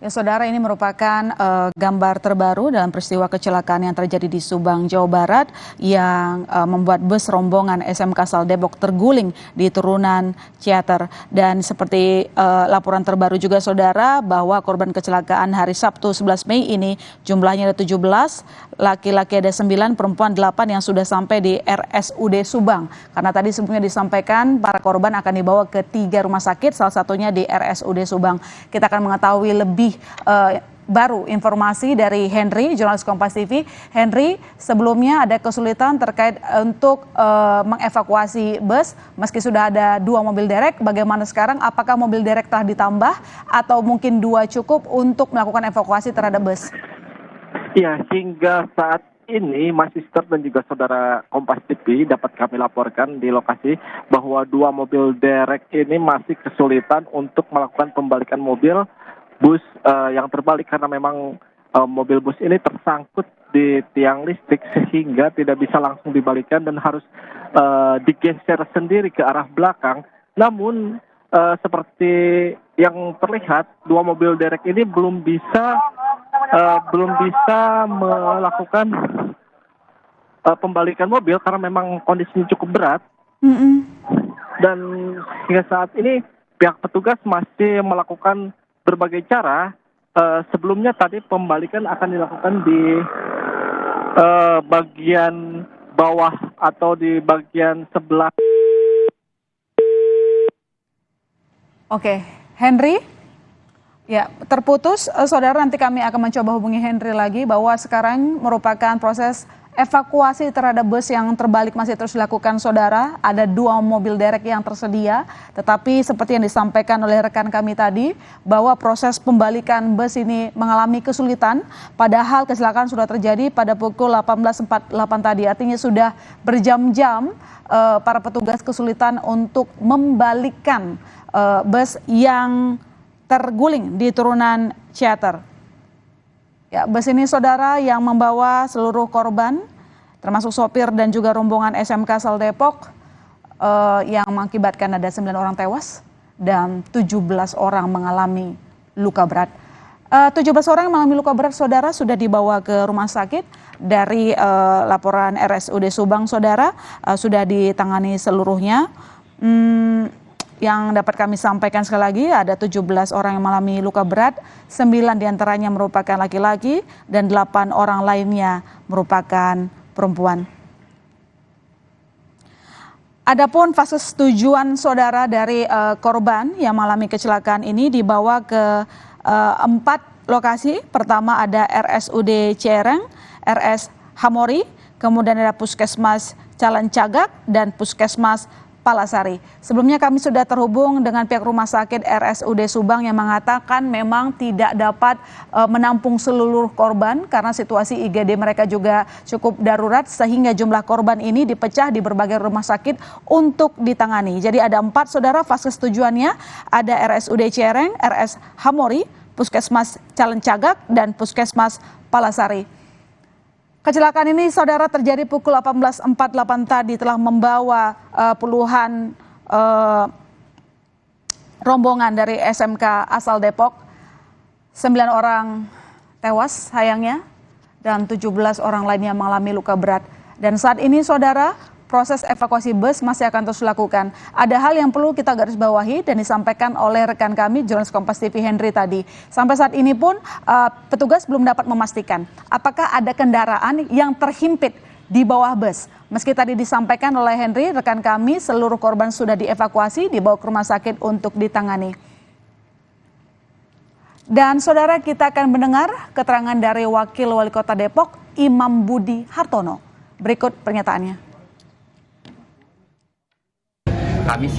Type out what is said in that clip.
Ya, saudara, ini merupakan gambar terbaru dalam peristiwa kecelakaan yang terjadi di Subang, Jawa Barat yang membuat bus rombongan SMK Asal Depok terguling di turunan Ciater. Dan seperti laporan terbaru juga, saudara, bahwa korban kecelakaan hari Sabtu 11 Mei ini jumlahnya ada 17, laki-laki ada 9, perempuan 8 yang sudah sampai di RSUD Subang. Karena tadi sebelumnya disampaikan para korban akan dibawa ke 3 rumah sakit, salah satunya di RSUD Subang. Kita akan mengetahui lebih baru informasi dari Henry, jurnalis Kompas TV. Henry, sebelumnya ada kesulitan terkait untuk mengevakuasi bus meski sudah ada 2 mobil derek. Bagaimana sekarang? Apakah mobil derek telah ditambah atau mungkin 2 cukup untuk melakukan evakuasi terhadap bus? Ya, hingga saat ini Mas Sister dan juga saudara Kompas TV dapat kami laporkan di lokasi bahwa 2 mobil derek ini masih kesulitan untuk melakukan pembalikan mobil bus yang terbalik karena memang mobil bus ini tersangkut di tiang listrik sehingga tidak bisa langsung dibalikan dan harus digeser sendiri ke arah belakang. Namun seperti yang terlihat 2 mobil derek ini belum bisa melakukan pembalikan mobil karena memang kondisinya cukup berat. Dan hingga saat ini pihak petugas masih melakukan berbagai cara. Sebelumnya tadi pembalikan akan dilakukan di bagian bawah atau di bagian sebelah. Oke, Henry. Ya, terputus, saudara, nanti kami akan mencoba hubungi Henry lagi bahwa sekarang merupakan proses evakuasi terhadap bus yang terbalik masih terus dilakukan, saudara. Ada 2 mobil derek yang tersedia, tetapi seperti yang disampaikan oleh rekan kami tadi, bahwa proses pembalikan bus ini mengalami kesulitan, padahal kecelakaan sudah terjadi pada pukul 18.48 tadi, artinya sudah berjam-jam para petugas kesulitan untuk membalikkan bus yang terguling di turunan Ciater. Ya, bus ini, saudara, yang membawa seluruh korban, termasuk sopir dan juga rombongan SMK Asal Depok, yang mengakibatkan ada 9 orang tewas dan 17 orang mengalami luka berat. 17 orang yang mengalami luka berat, saudara, sudah dibawa ke rumah sakit. Dari laporan RSUD Subang, saudara, sudah ditangani seluruhnya. Yang dapat kami sampaikan sekali lagi, ada 17 orang yang mengalami luka berat, 9 diantaranya merupakan laki-laki dan 8 orang lainnya merupakan perempuan. Adapun fase tujuan, saudara, dari korban yang mengalami kecelakaan ini dibawa ke 4 lokasi. Pertama ada RSUD Cereng, RS Hamori, kemudian ada Puskesmas Calancagak dan Puskesmas Palasari. Sebelumnya kami sudah terhubung dengan pihak rumah sakit RSUD Subang yang mengatakan memang tidak dapat menampung seluruh korban karena situasi IGD mereka juga cukup darurat sehingga jumlah korban ini dipecah di berbagai rumah sakit untuk ditangani. Jadi ada 4, saudara, fase tujuannya, ada RSUD Cereng, RS Hamori, Puskesmas Calancagak dan Puskesmas Palasari. Kecelakaan ini, saudara, terjadi pukul 18.48 tadi, telah membawa puluhan rombongan dari SMK Asal Depok. 9 orang tewas sayangnya dan 17 orang lainnya mengalami luka berat. Dan saat ini, saudara, proses evakuasi bus masih akan terus dilakukan. Ada hal yang perlu kita garis bawahi dan disampaikan oleh rekan kami, jurnalis Kompas TV Henry tadi. Sampai saat ini pun petugas belum dapat memastikan apakah ada kendaraan yang terhimpit di bawah bus. Meski tadi disampaikan oleh Henry, rekan kami, seluruh korban sudah dievakuasi, dibawa ke rumah sakit untuk ditangani. Dan saudara, kita akan mendengar keterangan dari Wakil Wali Kota Depok, Imam Budi Hartono. Berikut pernyataannya. Kami